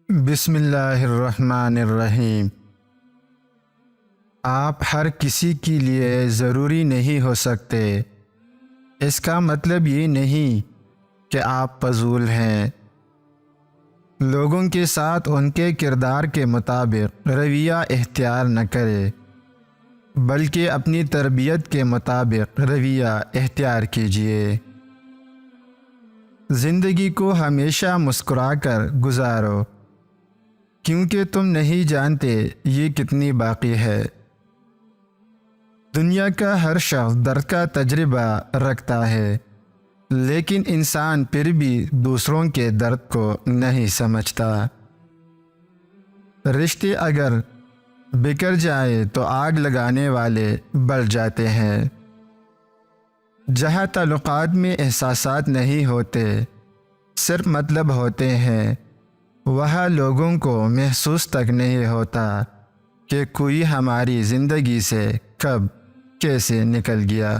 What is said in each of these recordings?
بسم اللہ الرحمن الرحیم۔ آپ ہر کسی کے لیے ضروری نہیں ہو سکتے۔ اس کا مطلب یہ نہیں کہ آپ فضول ہیں۔ لوگوں کے ساتھ ان کے کردار کے مطابق رویہ اختیار نہ کرے، بلکہ اپنی تربیت کے مطابق رویہ اختیار کیجیے۔ زندگی کو ہمیشہ مسکرا کر گزارو، کیونکہ تم نہیں جانتے یہ کتنی باقی ہے۔ دنیا کا ہر شخص درد کا تجربہ رکھتا ہے، لیکن انسان پھر بھی دوسروں کے درد کو نہیں سمجھتا۔ رشتے اگر بکھر جائے تو آگ لگانے والے بل جاتے ہیں۔ جہاں تعلقات میں احساسات نہیں ہوتے، صرف مطلب ہوتے ہیں، وہاں لوگوں کو محسوس تک نہیں ہوتا کہ کوئی ہماری زندگی سے کب کیسے نکل گیا۔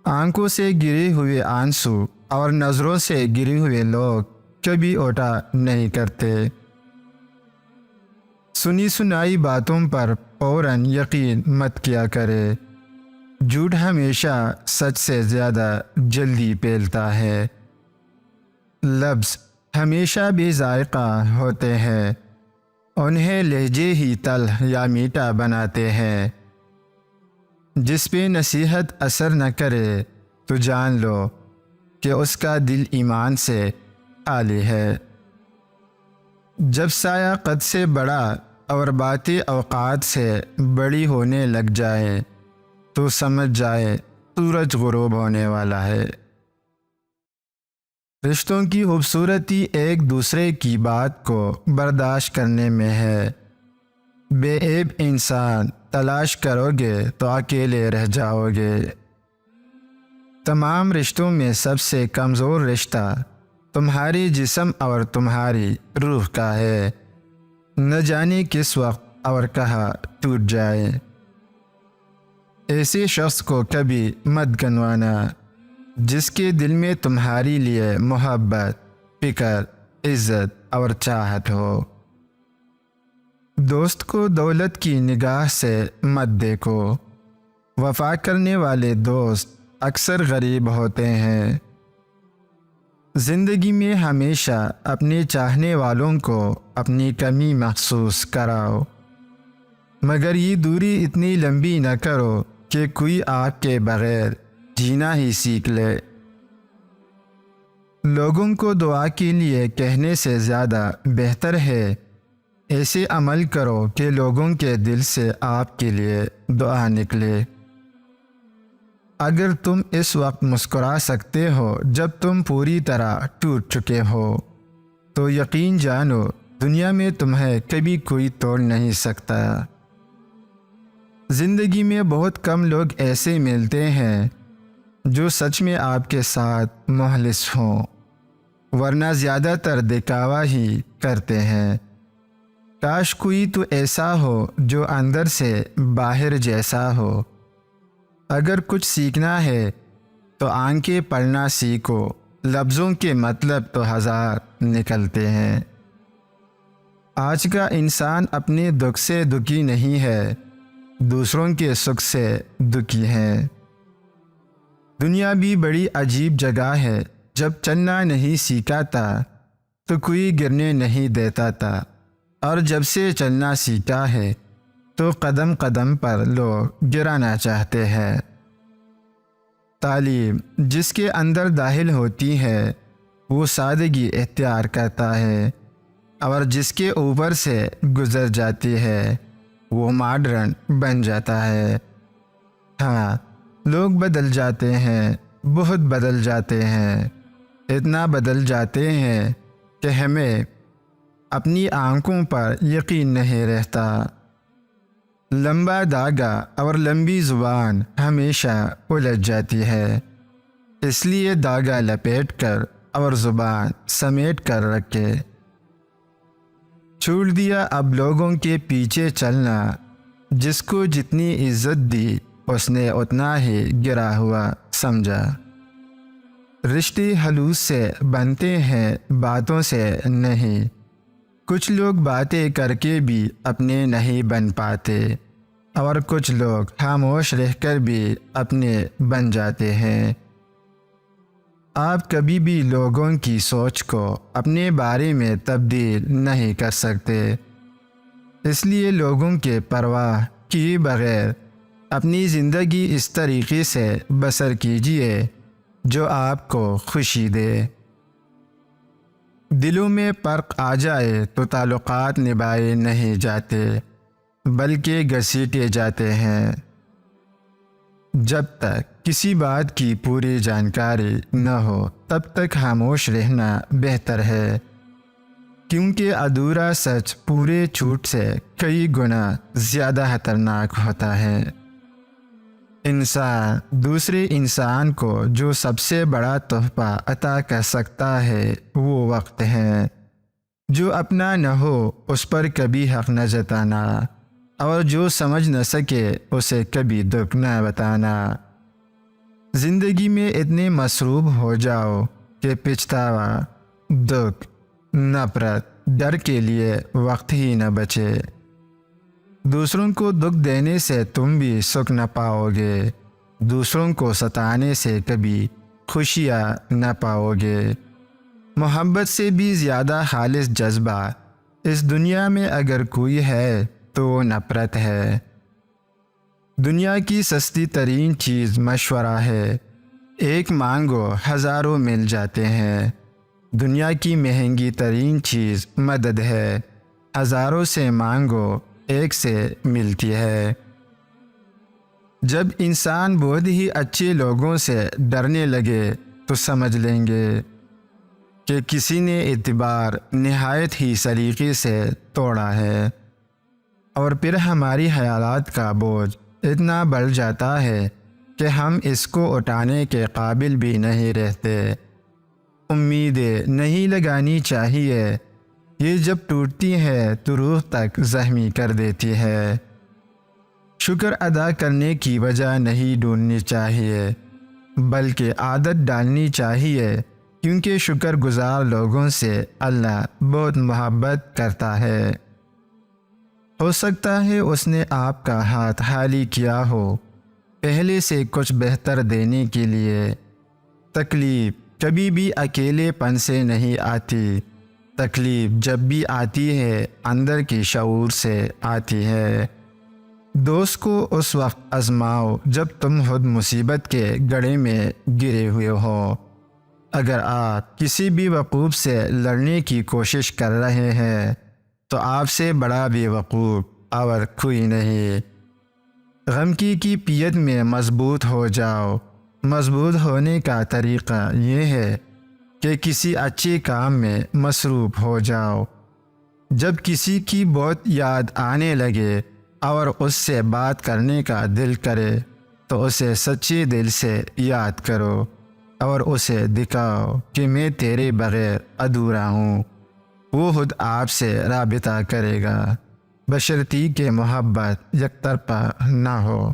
آنکھوں سے گرے ہوئے آنسو اور نظروں سے گرے ہوئے لوگ کبھی اٹھا نہیں کرتے۔ سنی سنائی باتوں پر فوراً یقین مت کیا کرے۔ جھوٹ ہمیشہ سچ سے زیادہ جلدی پھیلتا ہے۔ لفظ ہمیشہ بے ذائقہ ہوتے ہیں، انہیں لہجے ہی تلخ یا میٹھا بناتے ہیں۔ جس پہ نصیحت اثر نہ کرے تو جان لو کہ اس کا دل ایمان سے خالی ہے۔ جب سایہ قد سے بڑا اور باتیں اوقات سے بڑی ہونے لگ جائے تو سمجھ جائے سورج غروب ہونے والا ہے۔ رشتوں کی خوبصورتی ایک دوسرے کی بات کو برداشت کرنے میں ہے۔ بے عیب انسان تلاش کرو گے تو اکیلے رہ جاؤ گے۔ تمام رشتوں میں سب سے کمزور رشتہ تمہاری جسم اور تمہاری روح کا ہے۔ نہ جانے کس وقت اور کہاں ٹوٹ جائے۔ ایسے شخص کو کبھی مت گنوانا جس کے دل میں تمہاری لیے محبت، فکر، عزت اور چاہت ہو۔ دوست کو دولت کی نگاہ سے مت دیکھو۔ وفا کرنے والے دوست اکثر غریب ہوتے ہیں۔ زندگی میں ہمیشہ اپنے چاہنے والوں کو اپنی کمی محسوس کراؤ، مگر یہ دوری اتنی لمبی نہ کرو کہ کوئی آپ کے بغیر جینا ہی سیکھ لے۔ لوگوں کو دعا کے لیے کہنے سے زیادہ بہتر ہے ایسے عمل کرو کہ لوگوں کے دل سے آپ کے لیے دعا نکلے۔ اگر تم اس وقت مسکرا سکتے ہو جب تم پوری طرح ٹوٹ چکے ہو، تو یقین جانو دنیا میں تمہیں کبھی کوئی توڑ نہیں سکتا۔ زندگی میں بہت کم لوگ ایسے ملتے ہیں جو سچ میں آپ کے ساتھ مخلص ہوں، ورنہ زیادہ تر دکھاوا ہی کرتے ہیں۔ کاش کوئی تو ایسا ہو جو اندر سے باہر جیسا ہو۔ اگر کچھ سیکھنا ہے تو آنکھیں پڑھنا سیکھو، لفظوں کے مطلب تو ہزار نکلتے ہیں۔ آج کا انسان اپنے دکھ سے دکھی نہیں ہے، دوسروں کے سکھ سے دکھی ہے۔ دنیا بھی بڑی عجیب جگہ ہے، جب چلنا نہیں سیکھا تھا تو کوئی گرنے نہیں دیتا تھا، اور جب سے چلنا سیکھا ہے تو قدم قدم پر لوگ گرانا چاہتے ہیں۔ تعلیم جس کے اندر داخل ہوتی ہے وہ سادگی اختیار کرتا ہے، اور جس کے اوپر سے گزر جاتی ہے وہ ماڈرن بن جاتا ہے۔ ہاں، لوگ بدل جاتے ہیں، بہت بدل جاتے ہیں، اتنا بدل جاتے ہیں کہ ہمیں اپنی آنکھوں پر یقین نہیں رہتا۔ لمبا دھاگا اور لمبی زبان ہمیشہ الجھ جاتی ہے، اس لیے دھاگا لپیٹ کر اور زبان سمیٹ کر رکھے۔ چھوڑ دیا اب لوگوں کے پیچھے چلنا، جس کو جتنی عزت دی اس نے اتنا ہی گرا ہوا سمجھا۔ رشتے خلوص سے بنتے ہیں، باتوں سے نہیں۔ کچھ لوگ باتیں کر کے بھی اپنے نہیں بن پاتے، اور کچھ لوگ خاموش رہ کر بھی اپنے بن جاتے ہیں۔ آپ کبھی بھی لوگوں کی سوچ کو اپنے بارے میں تبدیل نہیں کر سکتے، اس لیے لوگوں کے پرواہ کیے بغیر اپنی زندگی اس طریقے سے بسر کیجیے جو آپ کو خوشی دے۔ دلوں میں فرق آ جائے تو تعلقات نبھائے نہیں جاتے بلکہ گھسیٹے جاتے ہیں۔ جب تک کسی بات کی پوری جانکاری نہ ہو تب تک خاموش رہنا بہتر ہے، کیونکہ ادھورا سچ پورے جھوٹ سے کئی گنا زیادہ خطرناک ہوتا ہے۔ انسان دوسرے انسان کو جو سب سے بڑا تحفہ عطا کر سکتا ہے وہ وقت ہے۔ جو اپنا نہ ہو اس پر کبھی حق نہ جتانا، اور جو سمجھ نہ سکے اسے کبھی دکھ نہ بتانا۔ زندگی میں اتنے مصروف ہو جاؤ کہ پچھتاوا، دکھ، نفرت، ڈر کے لیے وقت ہی نہ بچے۔ دوسروں کو دکھ دینے سے تم بھی سکھ نہ پاؤ گے، دوسروں کو ستانے سے کبھی خوشیاں نہ پاؤ گے۔ محبت سے بھی زیادہ خالص جذبہ اس دنیا میں اگر کوئی ہے تو وہ نفرت ہے۔ دنیا کی سستی ترین چیز مشورہ ہے، ایک مانگو ہزاروں مل جاتے ہیں۔ دنیا کی مہنگی ترین چیز مدد ہے، ہزاروں سے مانگو ایک سے ملتی ہے۔ جب انسان بہت ہی اچھے لوگوں سے ڈرنے لگے تو سمجھ لیں گے کہ کسی نے اعتبار نہایت ہی سلیقے سے توڑا ہے، اور پھر ہماری خیالات کا بوجھ اتنا بڑھ جاتا ہے کہ ہم اس کو اٹھانے کے قابل بھی نہیں رہتے۔ امیدیں نہیں لگانی چاہیے، یہ جب ٹوٹتی ہے تو روح تک زخمی کر دیتی ہے۔ شکر ادا کرنے کی وجہ نہیں ڈھونڈنی چاہیے بلکہ عادت ڈالنی چاہیے، کیونکہ شکر گزار لوگوں سے اللہ بہت محبت کرتا ہے۔ ہو سکتا ہے اس نے آپ کا ہاتھ خالی کیا ہو پہلے سے کچھ بہتر دینے کے لیے۔ تکلیف کبھی بھی اکیلے پن سے نہیں آتی، تکلیف جب بھی آتی ہے اندر کے شعور سے آتی ہے۔ دوست کو اس وقت آزماؤ جب تم خود مصیبت کے گڑھے میں گرے ہوئے ہو۔ اگر آپ کسی بھی وقوف سے لڑنے کی کوشش کر رہے ہیں تو آپ سے بڑا بے وقوف اور کوئی نہیں۔ غم کی پیت میں مضبوط ہو جاؤ۔ مضبوط ہونے کا طریقہ یہ ہے کہ کسی اچھے کام میں مصروف ہو جاؤ۔ جب کسی کی بہت یاد آنے لگے اور اس سے بات کرنے کا دل کرے تو اسے سچے دل سے یاد کرو اور اسے دکھاؤ کہ میں تیرے بغیر ادھورا ہوں۔ وہ خود آپ سے رابطہ کرے گا، بشرطیکہ محبت یک طرفہ نہ ہو۔